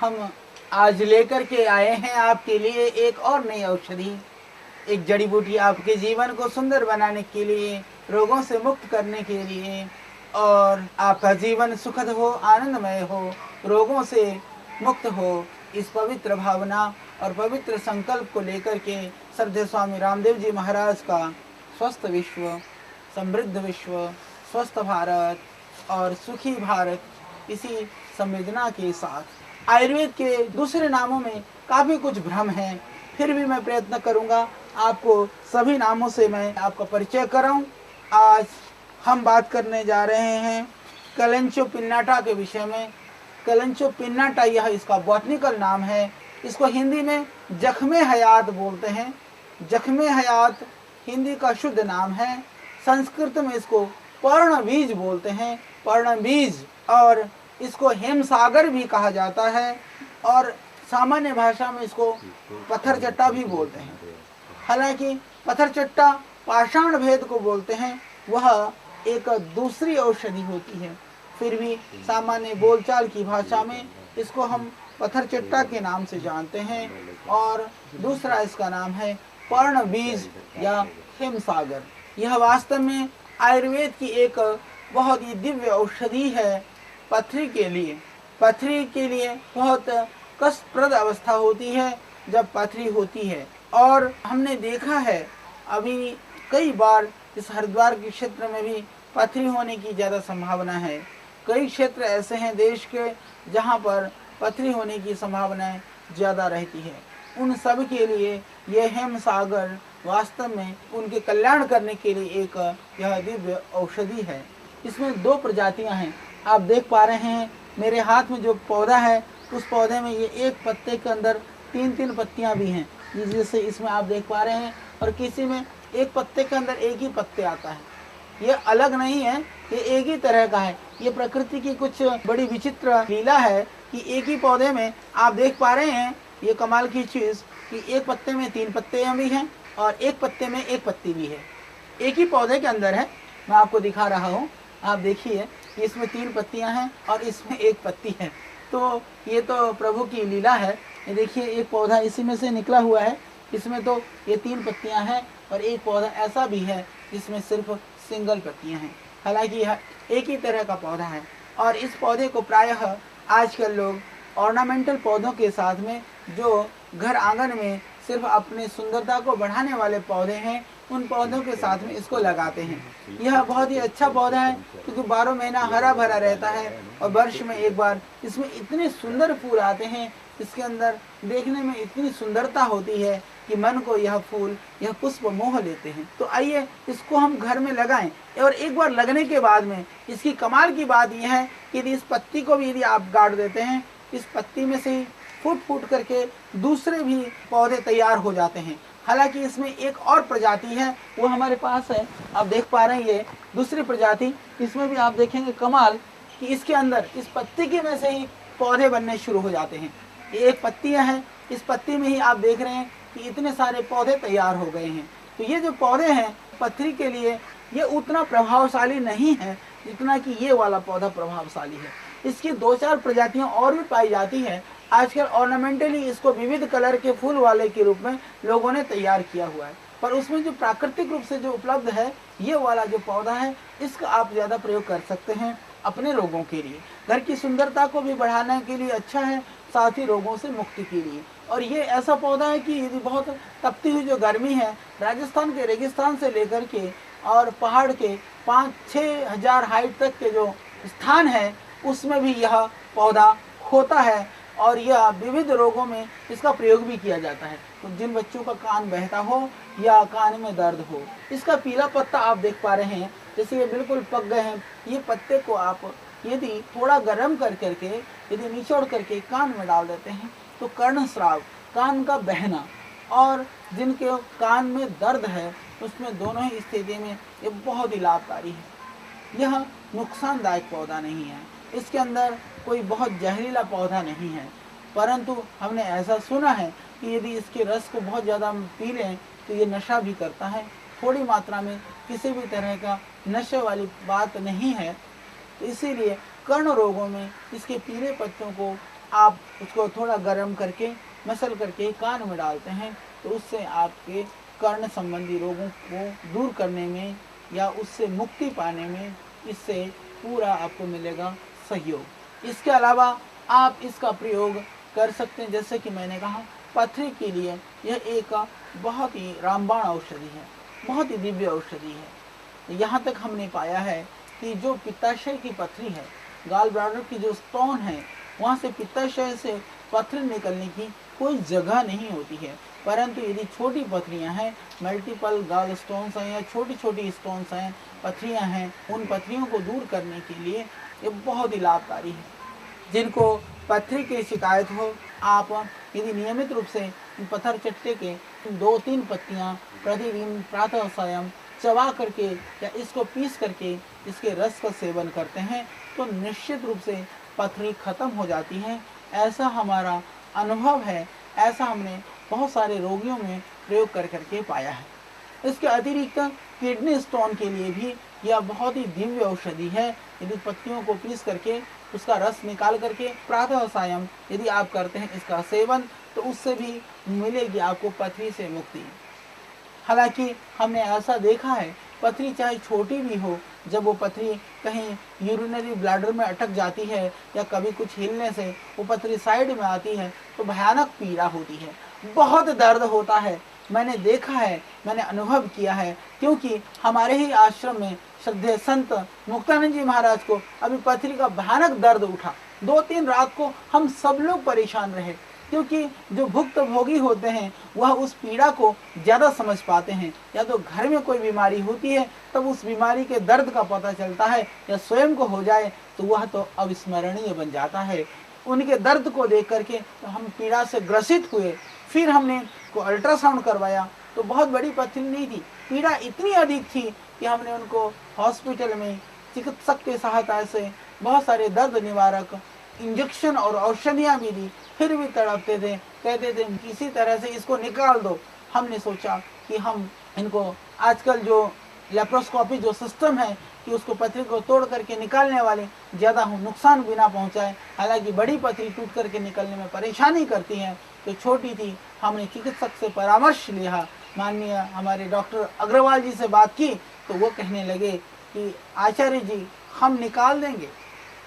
हम आज लेकर के आए हैं आपके लिए एक और नई औषधि, एक जड़ी बूटी आपके जीवन को सुंदर बनाने के लिए, रोगों से मुक्त करने के लिए और आपका जीवन सुखद हो, आनंदमय हो, रोगों से मुक्त हो। इस पवित्र भावना और पवित्र संकल्प को लेकर के श्रद्धेय स्वामी रामदेव जी महाराज का स्वस्थ विश्व, समृद्ध विश्व, स्वस्थ भारत और सुखी भारत, इसी संवेदना के साथ आयुर्वेद के दूसरे नामों में काफ़ी कुछ भ्रम है, फिर भी मैं प्रयत्न करूंगा आपको सभी नामों से मैं आपका परिचय कराऊं। आज हम बात करने जा रहे हैं कलेंचो पिन्नाटा के विषय में। कलेंचो पिन्नाटा यह इसका बॉटनिकल नाम है। इसको हिंदी में जख्मे हयात बोलते हैं। जख्मे हयात हिंदी का शुद्ध नाम है। संस्कृत में इसको पर्णबीज बोलते हैं, पर्णबीज, और इसको हेमसागर भी कहा जाता है और सामान्य भाषा में इसको पत्थर चट्टा भी बोलते हैं। हालांकि पत्थर चट्टा पाषाण भेद को बोलते हैं, वह एक दूसरी औषधि होती है, फिर भी सामान्य बोलचाल की भाषा में इसको हम पत्थर चट्टा के नाम से जानते हैं। और दूसरा इसका नाम है पर्णबीज या हेमसागर। यह वास्तव में आयुर्वेद की एक बहुत ही दिव्य औषधि है पथरी के लिए। पथरी के लिए बहुत कष्टप्रद अवस्था होती है जब पथरी होती है, और हमने देखा है अभी कई बार इस हरिद्वार के क्षेत्र में भी पथरी होने की ज़्यादा संभावना है। कई क्षेत्र ऐसे हैं देश के जहां पर पथरी होने की संभावनाएं ज़्यादा रहती है। उन सब के लिए यह हेमसागर वास्तव में उनके कल्याण करने के लिए एक यह दिव्य औषधि है। इसमें दो प्रजातियां हैं। आप देख पा रहे हैं मेरे हाथ में जो पौधा है, उस पौधे में ये एक पत्ते के अंदर तीन तीन पत्तियां भी हैं, जैसे इसमें आप देख पा रहे हैं, और किसी में एक पत्ते के अंदर एक ही पत्ते आता है। ये अलग नहीं है, ये एक ही तरह का है। ये प्रकृति की कुछ बड़ी विचित्र लीला है कि एक ही पौधे में आप देख पा रहे हैं, ये कमाल की चीज़ कि एक पत्ते में तीन पत्ते भी हैं और एक पत्ते में एक पत्ती भी है। एक ही पौधे के अंदर है। मैं आपको दिखा रहा हूँ, आप देखिए, इसमें तीन पत्तियाँ हैं और इसमें एक पत्ती है। तो ये तो प्रभु की लीला है। ये देखिए, एक पौधा इसी में से निकला हुआ है, इसमें तो ये तीन पत्तियां हैं, और एक पौधा ऐसा भी है जिसमें सिर्फ सिंगल पत्तियां हैं। हालांकि यह एक ही तरह का पौधा है, और इस पौधे को प्रायः आजकल लोग ऑर्नामेंटल पौधों के साथ में, जो घर आंगन में सिर्फ अपने सुंदरता को बढ़ाने वाले पौधे हैं, उन पौधों के साथ में इसको लगाते हैं। यह बहुत ही अच्छा पौधा है क्योंकि 12 महीना हरा भरा रहता है और वर्ष में एक बार इसमें इतने सुंदर फूल आते हैं। इसके अंदर देखने में इतनी सुंदरता होती है कि मन को यह फूल, यह पुष्प मोह लेते हैं। तो आइए इसको हम घर में लगाएं, और एक बार लगने के बाद में इसकी कमाल की बात यह है कि यदि इस पत्ती को भी यदि आप गाड़ देते हैं, इस पत्ती में से ही फूट फूट करके दूसरे भी पौधे तैयार हो जाते हैं। हालांकि इसमें एक और प्रजाति है, वो हमारे पास है, आप देख पा रहे हैं, ये दूसरी प्रजाति। इसमें भी आप देखेंगे कमाल कि इसके अंदर इस पत्ती के में से ही पौधे बनने शुरू हो जाते हैं। ये एक पत्तियां हैं, इस पत्ती में ही आप देख रहे हैं कि इतने सारे पौधे तैयार हो गए हैं। तो ये जो पौधे हैं पथरी के लिए, ये उतना प्रभावशाली नहीं है जितना कि ये वाला पौधा प्रभावशाली है। इसकी 2-4 प्रजातियां और भी पाई जाती है। आजकल ऑर्नामेंटली इसको विविध कलर के फूल वाले के रूप में लोगों ने तैयार किया हुआ है, पर उसमें जो प्राकृतिक रूप से जो उपलब्ध है, ये वाला जो पौधा है, इसका आप ज़्यादा प्रयोग कर सकते हैं अपने रोगों के लिए। घर की सुंदरता को भी बढ़ाने के लिए अच्छा है, साथ ही रोगों से मुक्ति के लिए। और ये ऐसा पौधा है कि यदि बहुत तपती हुई जो गर्मी है, राजस्थान के रेगिस्तान से लेकर के और पहाड़ के 5-6 हज़ार हाइट तक के जो स्थान है, उसमें भी यह पौधा होता है, और यह विविध रोगों में इसका प्रयोग भी किया जाता है। तो जिन बच्चों का कान बहता हो या कान में दर्द हो, इसका पीला पत्ता आप देख पा रहे हैं, जैसे ये बिल्कुल पक गए हैं। ये पत्ते को आप यदि थोड़ा गर्म कर करके यदि निचोड़ करके कान में डाल देते हैं, तो कर्णस्राव, कान का बहना, और जिनके कान में दर्द है, उसमें दोनों ही स्थिति में ये बहुत ही लाभकारी है। यह नुकसानदायक पौधा नहीं है, इसके अंदर कोई बहुत जहरीला पौधा नहीं है, परंतु हमने ऐसा सुना है कि यदि इसके रस को बहुत ज़्यादा पी लें तो ये नशा भी करता है। थोड़ी मात्रा में किसी भी तरह का नशे वाली बात नहीं है। तो इसीलिए कर्ण रोगों में इसके पीले पत्तों को आप उसको थोड़ा गर्म करके मसल करके कान में डालते हैं तो उससे आपके कर्ण संबंधी रोगों को दूर करने में या उससे मुक्ति पाने में इससे पूरा आपको मिलेगा सहयोग। इसके अलावा आप इसका प्रयोग कर सकते हैं, जैसे कि मैंने कहा पथरी के लिए यह एक बहुत ही रामबाण औषधि है, बहुत ही दिव्य औषधि है। यहाँ तक हमने पाया है कि जो पित्ताशय की पथरी है, गाल ब्लैडर की जो स्टोन है, वहाँ से पित्ताशय से पथरी निकलने की कोई जगह नहीं होती है। परंतु यदि छोटी पथरियाँ हैं, मल्टीपल गाल स्टोन्स हैं या छोटी छोटी स्टोन्स हैं, पथरियाँ हैं, उन पथरियों को दूर करने के लिए ये बहुत ही लाभकारी है। जिनको पथरी की शिकायत हो, आप यदि नियमित रूप से पत्थर चट्टे के 2-3 पत्तियाँ प्रतिदिन प्रातः स्वयं चबा करके या इसको पीस करके इसके रस का सेवन करते हैं तो निश्चित रूप से पथरी खत्म हो जाती है। ऐसा हमारा अनुभव है, ऐसा हमने बहुत सारे रोगियों में प्रयोग कर करके पाया है। इसके अतिरिक्त किडनी स्टोन के लिए भी यह बहुत ही दिव्य औषधि है। यदि पत्तियों को पीस करके उसका रस निकाल करके प्रातः सायं यदि आप करते हैं इसका सेवन तो उससे भी मिलेगी आपको पथरी से मुक्ति। हालांकि हमने ऐसा देखा है पथरी चाहे छोटी भी हो, जब वो पथरी कहीं यूरिनरी ब्लैडर में अटक जाती है या कभी कुछ हिलने से वो पथरी साइड में आती है तो भयानक पीड़ा होती है, बहुत दर्द होता है। मैंने देखा है, मैंने अनुभव किया है, क्योंकि हमारे ही आश्रम में श्रद्धेय संत मुक्तानंद जी महाराज को अभी पथरी का भयानक दर्द उठा। 2-3 रात को हम सब लोग परेशान रहे, क्योंकि जो भुक्त भोगी होते हैं वह उस पीड़ा को ज़्यादा समझ पाते हैं। या तो घर में कोई बीमारी होती है तब उस बीमारी के दर्द का पता चलता है, या स्वयं को हो जाए तो वह तो अविस्मरणीय बन जाता है। उनके दर्द को देख करके तो हम पीड़ा से ग्रसित हुए। फिर हमने को अल्ट्रासाउंड करवाया तो बहुत बड़ी पथरी नहीं थी, पीड़ा इतनी अधिक थी कि हमने उनको हॉस्पिटल में चिकित्सक के सहायता से बहुत सारे दर्द निवारक इंजेक्शन और औषधियाँ भी दी, फिर भी तड़पते थे, कहते थे किसी तरह से इसको निकाल दो। हमने सोचा कि हम इनको आजकल जो लेप्रोस्कोपी जो सिस्टम है कि उसको पथरी को तोड़ करके निकालने वाले ज़्यादा नुकसान बिना पहुंचाए, हालांकि बड़ी पथरी टूट करके निकलने में परेशानी करती है, तो छोटी थी। हमने चिकित्सक से परामर्श लिया, माननीय हमारे डॉक्टर अग्रवाल जी से बात की तो वो कहने लगे कि आचार्य जी हम निकाल देंगे,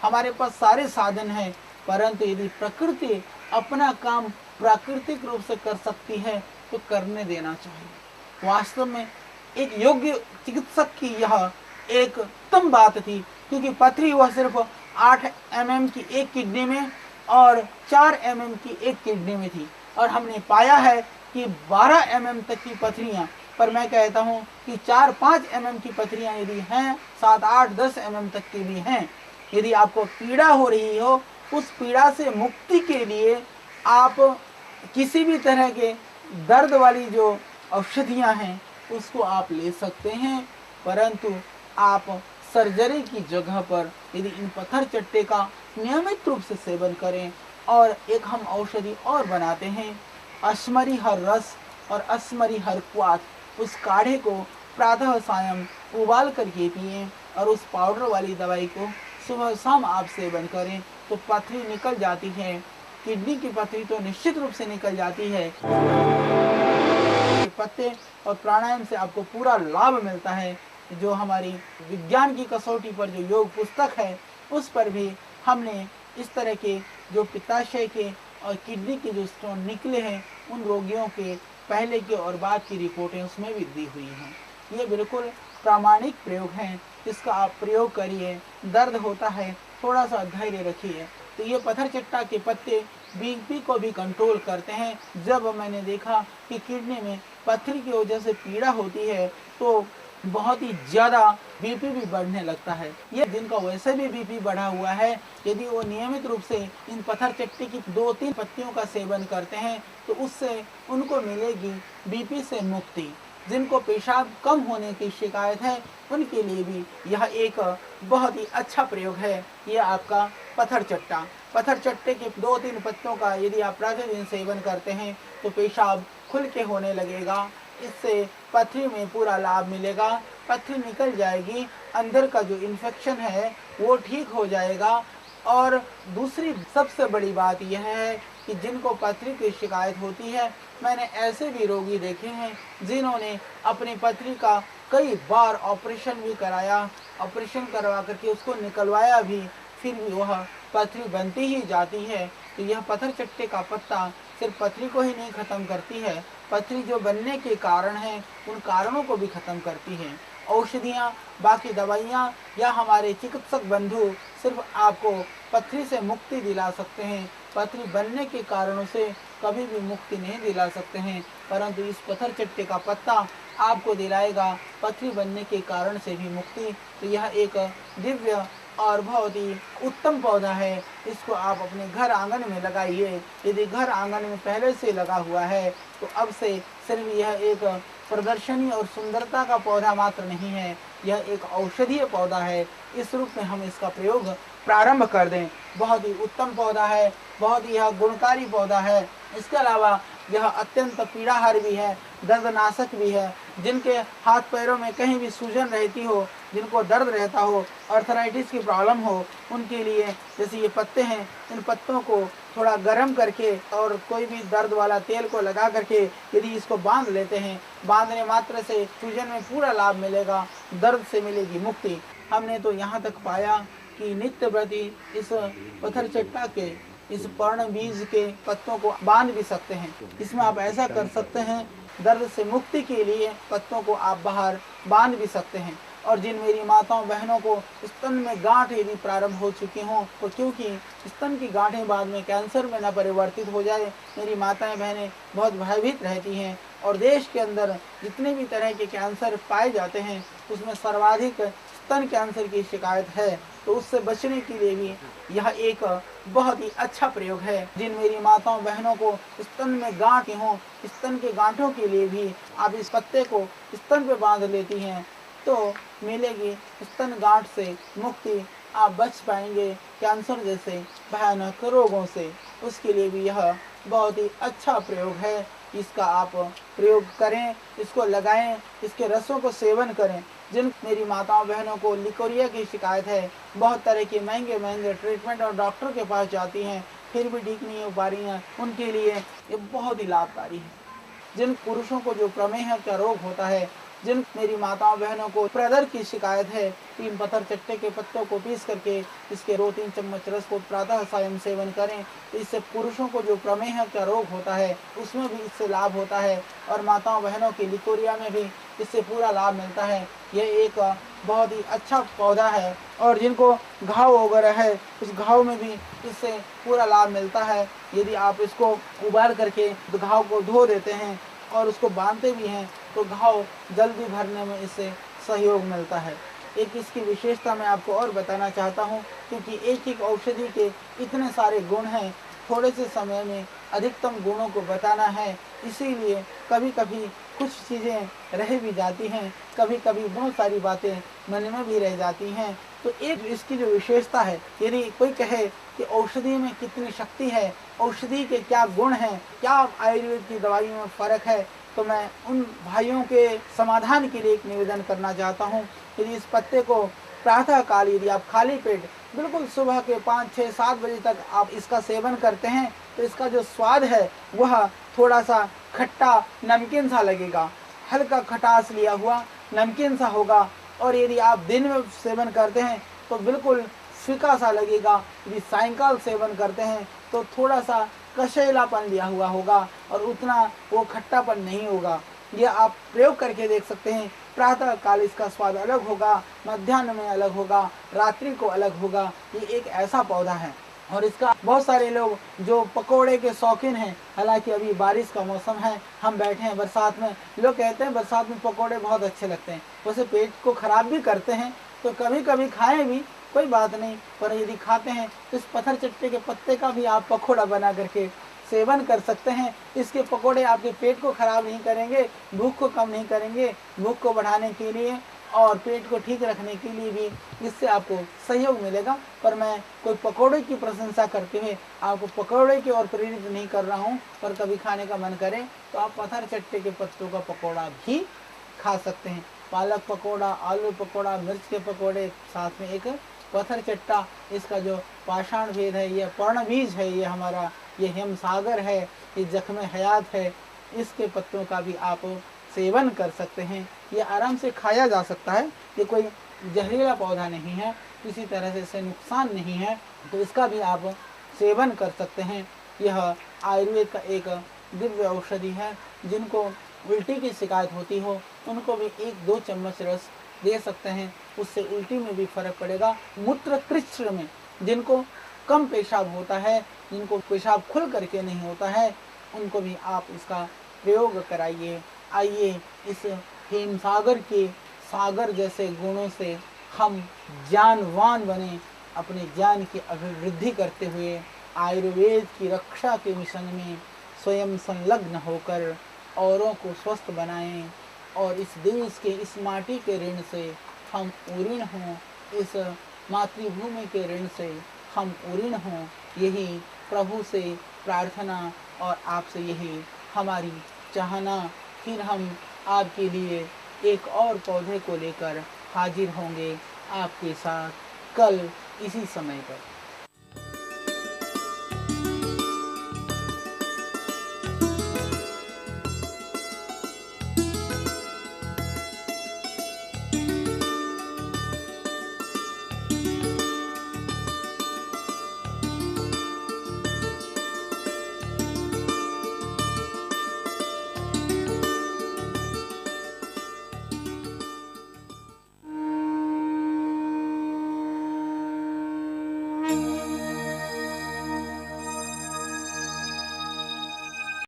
हमारे पास सारे साधन हैं, परंतु यदि प्रकृति अपना काम प्राकृतिक रूप से कर सकती है तो करने देना चाहिए। वास्तव में एक योग्य चिकित्सक की यह एक उत्तम बात थी, क्योंकि पथरी वह सिर्फ 8 mm की एक किडनी में और 4 mm की एक किडनी में थी, और हमने पाया है कि 12 mm तक की पथरियाँ, पर मैं कहता हूँ कि 4-5 mm की पथरियाँ यदि हैं, 7-8-10 mm तक की भी हैं, यदि आपको पीड़ा हो रही हो, उस पीड़ा से मुक्ति के लिए आप किसी भी तरह के दर्द वाली जो औषधियाँ हैं उसको आप ले सकते हैं, परंतु आप सर्जरी की जगह पर यदि इन पत्थर चट्टे का नियमित रूप से सेवन करें। और एक हम औषधि और बनाते हैं, अश्मरी हर रस और अश्मरी हर क्वाथ, उस काढ़े को प्रातः सायं उबाल करके पिएं और उस पाउडर वाली दवाई को सुबह शाम आप सेवन करें तो पथरी निकल जाती है। किडनी की पथरी तो निश्चित रूप से निकल जाती है। पत्ते और प्राणायाम से आपको पूरा लाभ मिलता है। जो हमारी विज्ञान की कसौटी पर जो योग पुस्तक है उस पर भी हमने इस तरह के जो पित्ताशय के और किडनी के जो स्टोन निकले हैं उन रोगियों के पहले के और बाद की रिपोर्टें उसमें भी दी हुई हैं। ये बिल्कुल प्रामाणिक प्रयोग हैं, इसका आप प्रयोग करिए। दर्द होता है, थोड़ा सा धैर्य रखिए। तो ये पत्थर चट्टा के पत्ते बीपी को भी कंट्रोल करते हैं। जब मैंने देखा कि किडनी में पथरी की वजह से पीड़ा होती है तो बहुत ही ज़्यादा बीपी भी बढ़ने लगता है। ये जिनका वैसे भी बीपी बढ़ा हुआ है, यदि वो नियमित रूप से इन पत्थर चट्टे की 2-3 पत्तियों का सेवन करते हैं तो उससे उनको मिलेगी बीपी से मुक्ति। जिनको पेशाब कम होने की शिकायत है उनके लिए भी यह एक बहुत ही अच्छा प्रयोग है। ये आपका पत्थर चट्टा, पत्थर चट्टे के 2-3 पत्तों का यदि आप प्रतिदिन सेवन करते हैं तो पेशाब खुल के होने लगेगा। इससे पथरी में पूरा लाभ मिलेगा, पथरी निकल जाएगी, अंदर का जो इन्फेक्शन है वो ठीक हो जाएगा और दूसरी सबसे बड़ी बात यह है कि जिनको पथरी की शिकायत होती है, मैंने ऐसे भी रोगी देखे हैं जिन्होंने अपनी पथरी का कई बार ऑपरेशन भी कराया, ऑपरेशन करवा करके उसको निकलवाया भी, फिर भी वह पथरी बनती ही जाती है। तो यह पत्थर चट्टे का पत्ता सिर्फ पथरी को ही नहीं खत्म करती है, पथरी जो बनने के कारण हैं उन कारणों को भी खत्म करती है। औषधियाँ, बाकी दवाइयाँ या हमारे चिकित्सक बंधु सिर्फ आपको पथरी से मुक्ति दिला सकते हैं, पथरी बनने के कारणों से कभी भी मुक्ति नहीं दिला सकते हैं, परंतु इस पत्थर चट्टे का पत्ता आपको दिलाएगा पथरी बनने के कारण से भी मुक्ति। तो यह एक दिव्य और बहुत ही उत्तम पौधा है। इसको आप अपने घर आंगन में लगाइए। यदि घर आंगन में पहले से लगा हुआ है तो अब से सिर्फ यह एक प्रदर्शनी और सुंदरता का पौधा मात्र नहीं है, यह एक औषधीय पौधा है। इस रूप में हम इसका प्रयोग प्रारंभ कर दें। बहुत ही उत्तम पौधा है, बहुत ही यह गुणकारी पौधा है। इसके अलावा यह अत्यंत पीड़ाहार भी है, दर्दनाशक भी है। जिनके हाथ पैरों में कहीं भी सूजन रहती हो, जिनको दर्द रहता हो, आर्थराइटिस की प्रॉब्लम हो, उनके लिए जैसे ये पत्ते हैं, इन पत्तों को थोड़ा गर्म करके और कोई भी दर्द वाला तेल को लगा करके यदि इसको बांध लेते हैं, बांधने मात्र से सूजन में पूरा लाभ मिलेगा, दर्द से मिलेगी मुक्ति। हमने तो यहाँ तक पाया कि नित्य प्रति इस पत्थर चट्टा के इस पर्ण बीज के पत्तों को बांध भी सकते हैं। इसमें आप ऐसा कर सकते हैं, दर्द से मुक्ति के लिए पत्तों को आप बाहर बांध भी सकते हैं। और जिन मेरी माताओं बहनों को स्तन में गांठ यदि प्रारंभ हो चुकी हों, तो क्योंकि स्तन की गांठें बाद में कैंसर में न परिवर्तित हो जाए, मेरी माताएं बहनें बहुत भयभीत रहती हैं। और देश के अंदर जितने भी तरह के कैंसर पाए जाते हैं उसमें सर्वाधिक स्तन कैंसर की शिकायत है। तो उससे बचने के लिए भी यह एक बहुत ही अच्छा प्रयोग है। जिन मेरी माताओं बहनों को स्तन में गांठ हों, स्तन के गांठों के लिए भी आप इस पत्ते को स्तन पे बांध लेती हैं तो मिलेगी स्तन गांठ से मुक्ति, आप बच पाएंगे कैंसर जैसे भयानक रोगों से। उसके लिए भी यह बहुत ही अच्छा प्रयोग है। इसका आप प्रयोग करें, इसको लगाएं, इसके रसों को सेवन करें। जिन मेरी माताओं बहनों को लिकोरिया की शिकायत है, बहुत तरह के महंगे महंगे ट्रीटमेंट और डॉक्टर के पास जाती हैं फिर भी ठीक नहीं हो पा रही हैं, उनके लिए ये बहुत ही लाभकारी है। जिन पुरुषों को जो प्रमेह का रोग होता है, जिन मेरी माताओं बहनों को प्रदर की शिकायत है, 3 पत्थर चट्टे के पत्तों को पीस करके इसके 2-3 चम्मच रस को प्रातः सायं सेवन करें। इससे पुरुषों को जो प्रमेह का रोग होता है उसमें भी इससे लाभ होता है और माताओं बहनों की लिकोरिया में भी इससे पूरा लाभ मिलता है। यह एक बहुत ही अच्छा पौधा है। और जिनको घाव वगैरह है उस घाव में भी इससे पूरा लाभ मिलता है। यदि आप इसको उबाल करके घाव को धो देते हैं और उसको बांधते भी हैं तो घाव जल्दी भरने में इससे सहयोग मिलता है। एक इसकी विशेषता मैं आपको और बताना चाहता हूँ, क्योंकि एक एक औषधि के इतने सारे गुण हैं, थोड़े से समय में अधिकतम गुणों को बताना है, इसीलिए कभी कभी कुछ चीज़ें रह भी जाती हैं, कभी कभी बहुत सारी बातें मन में भी रह जाती हैं। तो एक इसकी जो विशेषता है, यदि कोई कहे कि औषधि में कितनी शक्ति है, औषधि के क्या गुण हैं, क्या आयुर्वेद की दवाइयों में फ़र्क है, तो मैं उन भाइयों के समाधान के लिए एक निवेदन करना चाहता हूँ। यदि इस पत्ते को प्रातः काल यदि आप खाली पेट बिल्कुल सुबह के 5, 6, 7 बजे तक आप इसका सेवन करते हैं तो इसका जो स्वाद है वह थोड़ा सा खट्टा नमकीन सा लगेगा, हल्का खटास लिया हुआ नमकीन सा होगा। और यदि आप दिन में सेवन करते हैं तो बिल्कुल फीका सा लगेगा। यदि सायंकाल सेवन करते हैं तो थोड़ा सा कशेलापन लिया हुआ होगा और उतना वो खट्टापन नहीं होगा। ये आप प्रयोग करके देख सकते हैं। प्रातः काल इसका स्वाद अलग होगा, मध्याह्न में अलग होगा, रात्रि को अलग होगा। ये एक ऐसा पौधा है। और इसका बहुत सारे लोग जो पकोड़े के शौकीन हैं, हालांकि अभी बारिश का मौसम है, हम बैठे हैं बरसात में, लोग कहते हैं बरसात में पकोड़े बहुत अच्छे लगते हैं, वैसे पेट को खराब भी करते हैं, तो कभी कभी खाएं भी कोई बात नहीं, पर यदि खाते हैं तो इस पत्थर चट्टे के पत्ते का भी आप पकोड़ा बना करके सेवन कर सकते हैं। इसके पकोड़े आपके पेट को खराब नहीं करेंगे, भूख को कम नहीं करेंगे, भूख को बढ़ाने के लिए और पेट को ठीक रखने के लिए भी इससे आपको सहयोग मिलेगा। पर मैं कोई पकोड़े की प्रशंसा करते हुए आपको पकोड़े की ओर प्रेरित नहीं कर रहा हूँ, पर कभी खाने का मन करे तो आप पत्थर चट्टे के पत्तों का पकोड़ा भी खा सकते हैं। पालक पकोड़ा, आलू पकोड़ा, मिर्च के पकोड़े, साथ में एक पत्थर चट्टा, इसका जो पाषाण भेद है, ये पर्णबीज है, ये हमारा ये हिमसागर है, ये जख्म हयात है, इसके पत्तों का भी आप सेवन कर सकते हैं। ये आराम से खाया जा सकता है, ये कोई जहरीला पौधा नहीं है, किसी तरह से इससे नुकसान नहीं है, तो इसका भी आप सेवन कर सकते हैं। यह आयुर्वेद का एक दिव्य औषधि है। जिनको उल्टी की शिकायत होती हो उनको भी 1-2 चम्मच रस दे सकते हैं, उससे उल्टी में भी फर्क पड़ेगा। मूत्र कृष्ण में जिनको कम पेशाब होता है, जिनको पेशाब खुल करके नहीं होता है, उनको भी आप इसका प्रयोग कराइए। आइए इस हिमसागर के सागर जैसे गुणों से हम ज्ञानवान बने, अपने ज्ञान की अभिवृद्धि करते हुए आयुर्वेद की रक्षा के मिशन में स्वयं संलग्न होकर औरों को स्वस्थ बनाएं, और इस देश के, इस माटी के ऋण से हम ऋण हों, इस मातृभूमि के ऋण से हम ऋण हों। यही प्रभु से प्रार्थना और आपसे यही हमारी चाहना। फिर हम आपके लिए एक और पौधे को लेकर हाजिर होंगे आपके साथ कल इसी समय पर।